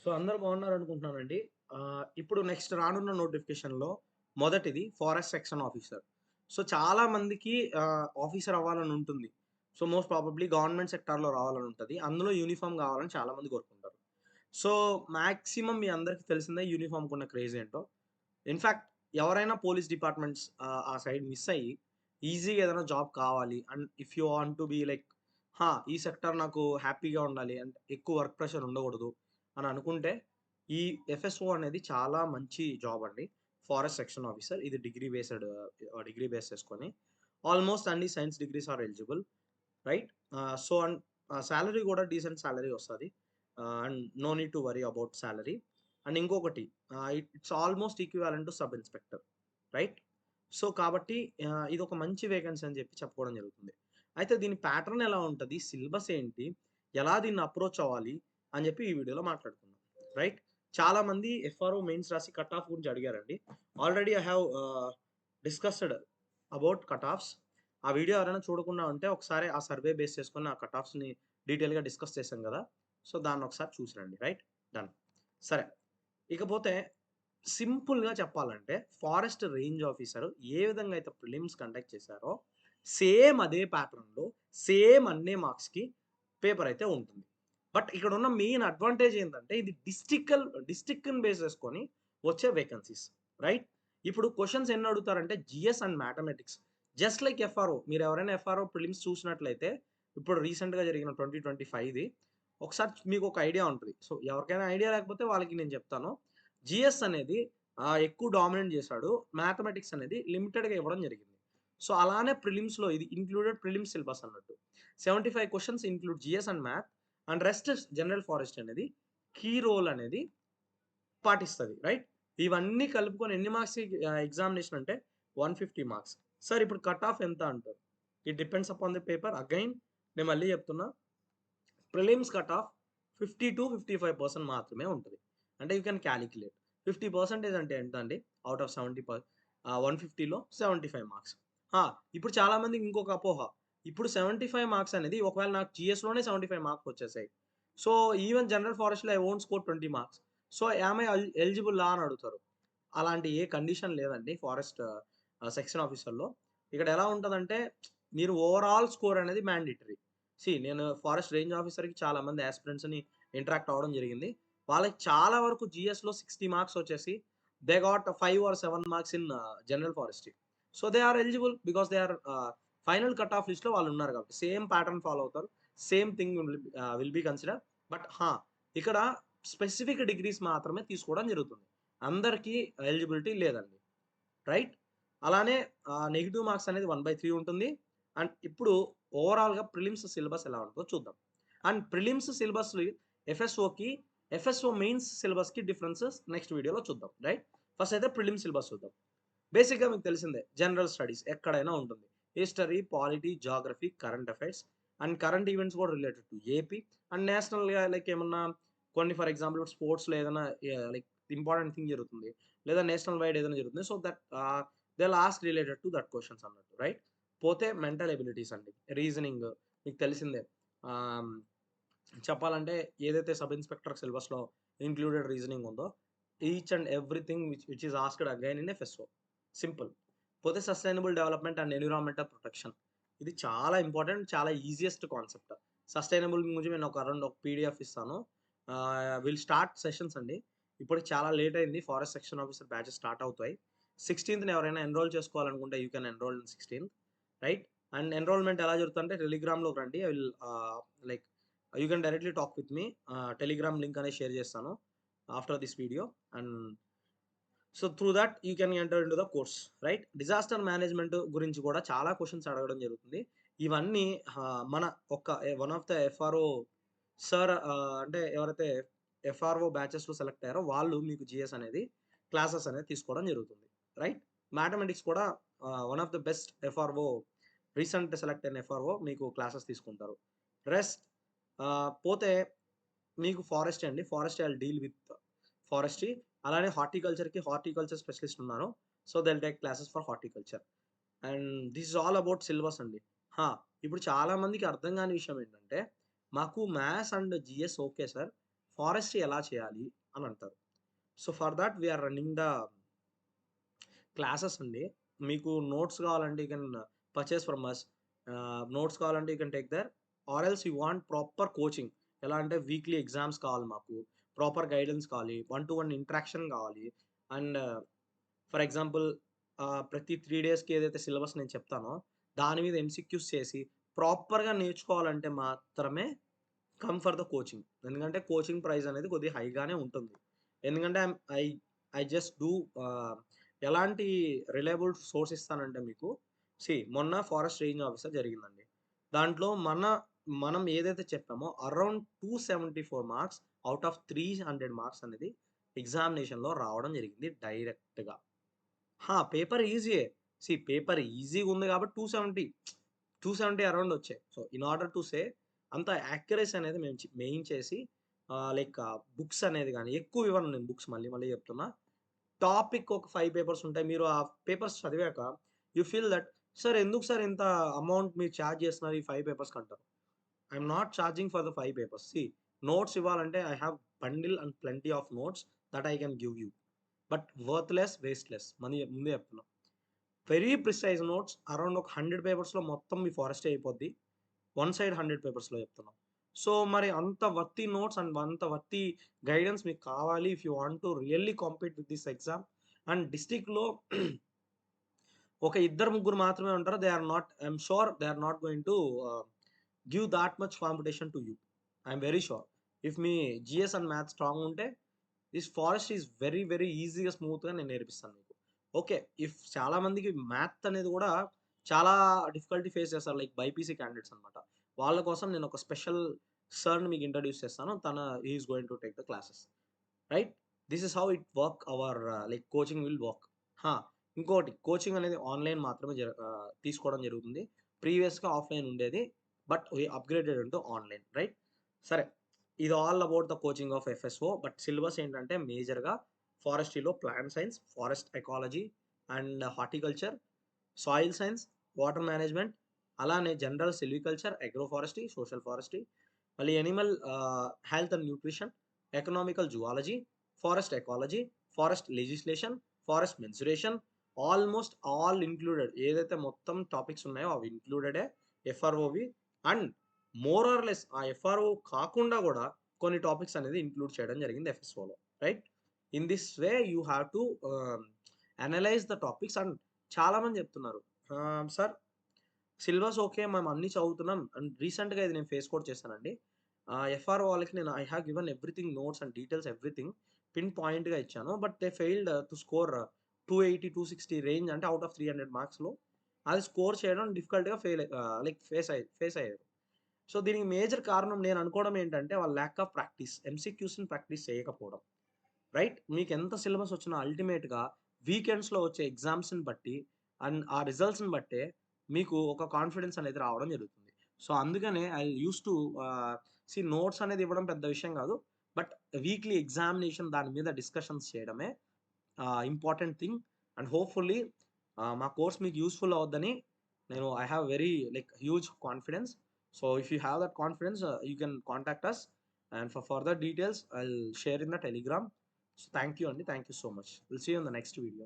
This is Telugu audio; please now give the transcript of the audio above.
సో, అందరూ బాగున్నారనుకుంటున్నానండి. ఇప్పుడు నెక్స్ట్ రానున్న నోటిఫికేషన్‌లో మొదటిది ఫారెస్ట్ సెక్షన్ ఆఫీసర్. సో, చాలా మందికి ఆఫీసర్ అవ్వాలని ఉంటుంది. సో, మోస్ట్ ప్రాబబ్లీ గవర్నమెంట్ సెక్టార్‌లో రావాలని ఉంటది. అందులో యూనిఫార్మ్ కావాలని చాలా మంది కోరుకుంటారు. సో, మాక్సిమం మీ అందరికి తెలిసిందే యూనిఫార్మ్‌కున్న క్రేజ్ ఏంటో. ఇన్‌ఫాక్ట్ ఎవరైనా పోలీస్ డిపార్ట్‌మెంట్స్ ఆ సైడ్ మిస్ అయ్యి ఈజీగా ఏదైనా జాబ్ కావాలి and if you want to be like ఈ సెక్టార్ నాకు హ్యాపీగా ఉండాలి అండ్ ఎక్కువ వర్క్ ప్రెషర్ ఉండకూడదు అని అనుకుంటే ఈ ఎఫ్ఎస్ఓ అనేది చాలా మంచి జాబ్ అండి. ఫారెస్ట్ సెక్షన్ ఆఫీసర్ ఇది డిగ్రీ బేస్ చేసుకొని ఆల్మోస్ట్ అన్ని science degrees are eligible. Right. So, and salary గూడా డీసెంట్ సాలరీ వస్తది. And no need to worry about salary. And ఇంకొకటి it's almost equivalent to sub inspector. Right. So, కాబట్టి ఇదొక మంచి వేకెన్సీ అని చెప్పి చెప్పుకోవడం జరుగుతుంది. అయితే దీని ప్యాటర్న్ ఎలా ఉంటది? సిలబస్ ఏంటి? ఎలా దీన్ని అప్రోచ్ అవ్వాలి? అని చెప్పి ఈ వీడియోలో మాట్లాడుకుందాం. రైట్. చాలామంది ఎఫ్ఆర్ఓ మెయిన్స్ రాసి కట్ ఆఫ్ గురించి అడిగారండి. Already I have discussed about cut offs. ఆ వీడియో ఎవరైనా చూడకుండా ఉంటే ఒకసారి ఆ సర్వే బేస్ చేసుకొని ఆ కట్ ఆఫ్స్‌ని డీటెయిల్‌గా డిస్కస్ చేశాం గదా! సో, దాన్ని ఒకసారి చూసి రండి. రైట్. డన్. సరే. ఇకపోతే సింపుల్‌గా చెప్పాలంటే ఫారెస్ట్ రేంజ్ ఆఫీసర్ ఏ విధంగా అయితే ప్రిలిమ్స్ కండక్ట్ చేశారో సేమ్ అదే ప్యాటర్న్‌లో సేమ్ అన్నే మార్క్స్‌కి పేపర్ అయితే ఉంటుంది. బట్ ఇక్కడున్న మెయిన్ అడ్వాంటేజ్ ఏందంటే ఇది డిస్ట్రిక్ట్‌ని బేస్ చేసుకొని వచ్చే వేకెన్సీస్. రైట్. ఇప్పుడు క్వెషన్స్ ఎన్ని అడుగుతారంటే GS and mathematics. Just like FRO. మీరెవరైనా ఎఫ్ఆర్ఓ ప్రిలిమ్స్ చూసినట్లయితే ఇప్పుడు రీసెంట్‌గా జరిగిన 2025ది ఒకసారి మీకొక ఐడియా ఉంటది. సో, ఎవరికైనా ఐడియా లేకపోతే వాళ్ళకి నేను చెప్తాను. జీఎస్ అనేది ఎక్కువ డామినేట్ చేశాడు. మ్యాథమెటిక్స్ అనేది లిమిటెడ్‌గా ఇవ్వడం జరిగింది. సో, అలానే ప్రిలిమ్స్‌లో ఇది ఇంక్లూడెడ్ ప్రిలిమ్స్ సిలబస్ అన్నట్టు. 75 questions include GS and math and rest general forest అనేది కీ రోల్ అనేది పాటిస్తది. రైట్. ఇవన్నీ కలుపుకొని ఎన్ని మార్క్స్‌కి ఎగ్జామినేషన్ అంటే 150 మార్క్స్. సార్ ఇప్పుడు కట్ ఆఫ్ ఎంత అంటారు? It depends upon the paper. Again నేను మళ్ళీ చెప్తున్నా. ప్రిలిమ్స్ కట్ ఆఫ్ 50-55% మాత్రమే ఉంటది. అంటే యూ కెన్ కాలిక్యులేట్. 50% అంటే ఎంత అండి? ఔట్ ఆఫ్ 150లో 75 మార్క్స్. ఇప్పుడు చాలా మందికి ఇంకొక అపోహ. ఇప్పుడు 75 మార్క్స్ అనేది ఒకవేళ నాకు జీఎస్‌లోనే 75 మార్క్స్ వచ్చేసాయి. సో, ఈవెన్ జనరల్ ఫారెస్ట్‌లో I won't score 20 marks. So, am I ఎలిజిబుల్లా అని అడుగుతారు. అలాంటి ఏ కండిషన్ లేదండి ఫారెస్ట్ సెక్షన్ ఆఫీసర్‌లో. ఇక్కడ ఎలా ఉంటదంటే మీరు ఓవరాల్ స్కోర్ అనేది మ్యాండేటరీ. నేను ఫారెస్ట్ రేంజ్ ఆఫీసర్‌కి చాలా మంది యాస్పిరెంట్స్‌ని ఇంటరాక్ట్ అవ్వడం జరిగింది. వాళ్ళకి చాలా వరకు జీఎస్‌లో 60 మార్క్స్ వచ్చేసి they got 5 or 7 marks in general forestry. So, they are eligible because they are final cut off లిస్ట్‌లో వాళ్ళున్నారు కాబట్టి. సేమ్ ప్యాటర్న్ ఫాలో అవుతారు. Same thing will be consider. But ఇక్కడ స్పెసిఫిక్ డిగ్రీస్ మాత్రమే తీసుకోవడం జరుగుతుంది. అందరికీ ఎలిజిబిలిటీ లేదండి. రైట్. అలానే నెగెటివ్ మార్క్స్ అనేది 1/3 ఉంటుంది. అండ్ ఇప్పుడు ఓవరాల్‌గా ప్రిలిమ్స్ సిలబస్ ఎలా ఉంటదో చూద్దాం. అండ్ ప్రిలిమ్స్ సిలబస్‌ని ఎఫ్ఎస్ఓకి, ఎఫ్ఎస్ఓ మెయిన్స్ సిలబస్‌కి డిఫరెన్సెస్ నెక్స్ట్ వీడియోలో చూద్దాం. రైట్. ఫస్ట్ అయితే ప్రిలిమ్స్ సిలబస్ చూద్దాం. బేసిక్‌గా మీకు తెలిసిందే జనరల్ స్టడీస్ ఎక్కడైనా ఉంటుంది. History, polity, geography, current affairs and current events కూడా రిలేటెడ్ టు ఏపీ అండ్ నేషనల్‌గా లైక్ ఏమన్నా కొన్ని ఫర్ ఎగ్జాంపుల్ స్పోర్ట్స్‌లో ఏదైనా లైక్ ఇంపార్టెంట్ థింగ్ జరుగుతుంది. లేదా నేషనల్ వైడ్ ఏదైనా జరుగుతుంది. So, that they will ask related to that questions అన్నట్టు. రైట్. పోతే మెంటల్ ఎబిలిటీస్ అండి. రీజనింగ్ మీకు తెలిసిందే. ఆహ్, చెప్పాలంటే ఏదైతే సబ్ ఇన్స్‌పెక్టర్ సిలబస్‌లో ఇంక్లూడెడ్ రీజనింగ్ ఉందో each and everything which is asked again in FSO. Simple. పోతే sustainable development and environmental protection. ఇది చాలా ఇంపార్టెంట్. చాలా ఈజియెస్ట్ కాన్సెప్ట్. సస్టైనబుల్ గురించి నేను ఒక అరౌండ్ ఒక పీడీఎఫ్ ఇస్తాను. విల్ స్టార్ట్ సెషన్స్ అండి. ఇప్పటికి చాలా లేట్ అయింది. Forest section officer batches start అవుతాయి. 16థ్ ఎవరైనా ఎన్రోల్ చేసుకోవాలనుకుంటే యూ కెన్ ఎన్రోల్ ఇన్ 16థ్. రైట్. అండ్ ఎన్రోల్‌మెంట్ ఎలా జరుగుతుందంటే టెలిగ్రామ్‌లోకి రండి. I will like you can directly talk with me. Telegram link అనేది షేర్ చేస్తాను after this video. And so, through that you can enter into the course. Right. Disaster management గురించి కూడా చాలా క్వెషన్స్ అడగడం జరుగుతుంది. ఇవన్నీ మన one of the FRO sir అంటే ఎవరైతే ఎఫ్ఆర్ఓ బ్యాచెస్‌లో సెలెక్ట్ అయ్యారో వాళ్ళు మీకు జీఎస్ అనేది క్లాసెస్ అనేది తీసుకోవడం జరుగుతుంది. రైట్. మ్యాథమెటిక్స్ కూడా one of the best FRO recent select అయిన ఎఫ్ఆర్ఓ మీకు క్లాసెస్ తీసుకుంటారు. రెస్ట్ పోతే మీకు ఫారెస్ట్రీ అండి. Forestry I will deal with forestry. అలానే హార్టికల్చర్ స్పెషలిస్ట్ ఉన్నారు. So, they will take classes for horticulture. And this is all about syllabus అండి. హా! ఇప్పుడు చాలా మందికి అర్థం కాని విషయం ఏంటంటే, మాకు maths and GS okay sir. Forestry ఎలా చేయాలి అని అంటారు. So, for that we are running the classes అండి. మీకు నోట్స్ కావాలంటే you can purchase from us. Notes కావాలంటే you can take there or else you want proper coaching. ఎలా అంటే వీక్లీ ఎగ్జామ్స్ కావాలి మాకు. ప్రాపర్ గైడెన్స్ కావాలి. 1-to-1 ఇంటరాక్షన్ కావాలి. అండ్ ఫర్ ఎగ్జాంపుల్ ప్రతి 3 డేస్‌కి ఏదైతే సిలబస్ నేను చెప్తానో దాని మీద ఎంసీక్యూస్ చేసి ప్రాపర్‌గా నేర్చుకోవాలంటే మాత్రమే కమ్ ఫర్ ద కోచింగ్. ఎందుకంటే కోచింగ్ ప్రైస్ అనేది కొద్దిగా హైగానే ఉంటుంది. ఎందుకంటే ఐ ఐ జస్ట్ డూ ఆహ్, ఎలాంటి రిలయబుల్ సోర్స్ ఇస్తానంటే మీకు మొన్న ఫారెస్ట్ రేంజ్ ఆఫీసర్ జరిగిందండి. దాంట్లో మనం ఏదైతే చెప్పామో around 274 marks out of 300 marks అనేది ఎగ్జామినేషన్‌లో రావడం జరిగింది డైరెక్ట్‌గా. పేపర్ ఈజీయే. పేపర్ ఈజీగుంది కాబట్టి 270 అరౌండ్ వచ్చాయి. So, in order to say అంత యాక్యురసీ అనేది మేము మెయిన్ చేసి లైక్ బుక్స్ అనేది గాని ఎక్కువ ఇవ్వను నేను బుక్స్ మళ్ళీ మళ్ళీ చెప్తున్నా. టాపిక్ ఒక 5 పేపర్స్ ఉంటాయి. మీరు ఆ పేపర్స్ చదివాక యూ ఫీల్ దట్ సార్ ఎందుకు సార్ ఇంత అమౌంట్ మీరు చార్జ్ చేస్తున్నారు ఈ 5 పేపర్స్‌కి అంటారు. I am not charging for the 5 papers. Notes ఇవ్వాలంటే I have bundle and plenty of notes that I can give you. But worthless, wasteless ముందే చెప్తున్నా. వెరీ ప్రిసైజ్ నోట్స్ అరౌండ్ ఒక 100 పేపర్స్‌లో మొత్తం మీ ఫారెస్టే అయిపోద్ది. వన్ సైడ్ 100 పేపర్స్‌లో చెప్తున్నాం. సో, మరి అంత వర్తీ నోట్స్ అండ్ అంత వర్తీ గైడెన్స్ మీకు కావాలి if you want to really compete with this exam. And డిస్ట్రిక్ట్‌లో ఒక ఇద్దరు, ముగ్గురు మాత్రమే ఉంటారు. I am sure they are not going to give that much competition to you. I am very sure. If మీ జీఎస్ అండ్ మ్యాథ్స్ స్ట్రాంగ్ ఉంటే this forest is very, very ఈజీగా, స్మూత్‌గా నేను నేర్పిస్తాను మీకు. ఓకే. ఇఫ్ చాలా మందికి మ్యాథ్ అనేది గూడా చాలా డిఫికల్టీ ఫేస్ చేస్తారు. లైక్ బైపీసీ క్యాండిడేట్స్ అన్నమాట. వాళ్ళ కోసం నేను ఒక స్పెషల్ సార్‌ని మీకు ఇంట్రొడ్యూస్ చేస్తాను. He is going to take the classes. Right? This is how it work our like coaching will work. హా! ఇంకోటి కోచింగ్ అనేది ఆన్‌లైన్ మాత్రమే తీసుకోవడం జరుగుతుంది. ప్రీవియస్‌గా ఆఫ్‌లైన్ ఉండేది. But we upgraded into online. Right? సరే. ఇది all about the coaching of FSO. But syllabus ఏంటంటే మేజర్‌గా ఫారెస్ట్రీలో plant science, forest ecology and horticulture, soil science, water management, అలానే general silviculture, agro forestry, social forestry, మళ్ళీ animal health and nutrition, economical zoology, forest ecology, forest legislation, forest mensuration, almost all included. ఏదైతే మొత్తం టాపిక్స్ ఉన్నాయో అవి ఇంక్లూడెడే ఎఫ్ఆర్ఓవి. అండ్ మోర్ ఆర్ లెస్ ఆ ఎఫ్ఆర్ఓ కాకుండా గూడా కొన్ని టాపిక్స్ అనేది ఇంక్లూడ్ చేయడం జరిగింది ఎఫ్ఎస్ఓలో. Right? In this way you have to analyse the topics. And చాలామంది చెప్తున్నారు, సార్ సిలబస్ ఓకే. మేము అన్నీ చదువుతున్నాం. అండ్ రీసెంట్‌గా ఇది నేను ఫేస్ కూడా చేశానండి. ఎఫ్ఆర్ఓ వాళ్ళకి నేను I have given everything notes and details everything pin పాయింట్‌గా ఇచ్చాను. But they failed to score 280, 260 range అంటే ఔట్ ఆఫ్ 300 మార్క్స్‌లో అది స్కోర్ చేయడం డిఫికల్ట్‌గా లైక్ ఫేస్ అయ్యారు. సో, దీనికి మేజర్ కారణం నేను అనుకోవడం ఏంటంటే వాళ్ళ ల్యాక్ ఆఫ్ ప్రాక్టీస్. ఎంసీక్యూస్‌ని ప్రాక్టీస్ చేయకపోవడం. రైట్? మీకెంత సిలబస్ వచ్చినా అల్టిమేట్‌గా వీకెండ్స్‌లో వచ్చే ఎగ్జామ్స్‌ని బట్టి అండ్ ఆ రిజల్ట్స్‌ని బట్టే మీకు ఒక కాన్ఫిడెన్స్ అనేది రావడం జరుగుతుంది. సో, అందుకనే ఐ యూజ్డ్ టు ఆహ్, నోట్స్ అనేది ఇవ్వడం పెద్ద విషయం గాదు. బట్ వీక్లీ ఎగ్జామినేషన్ దాని మీద డిస్కషన్స్ చేయడమే ఇంపార్టెంట్ థింగ్. అండ్ హోప్‌ఫుల్లీ మా కోర్స్ మీకు యూజ్‌ఫుల్ అవుద్దని I have very like huge confidence. So, if you have that confidence you can contact us. And for further details, I'll share in the Telegram. So thank you, Andy. Thank you so much. We'll see you in the next video.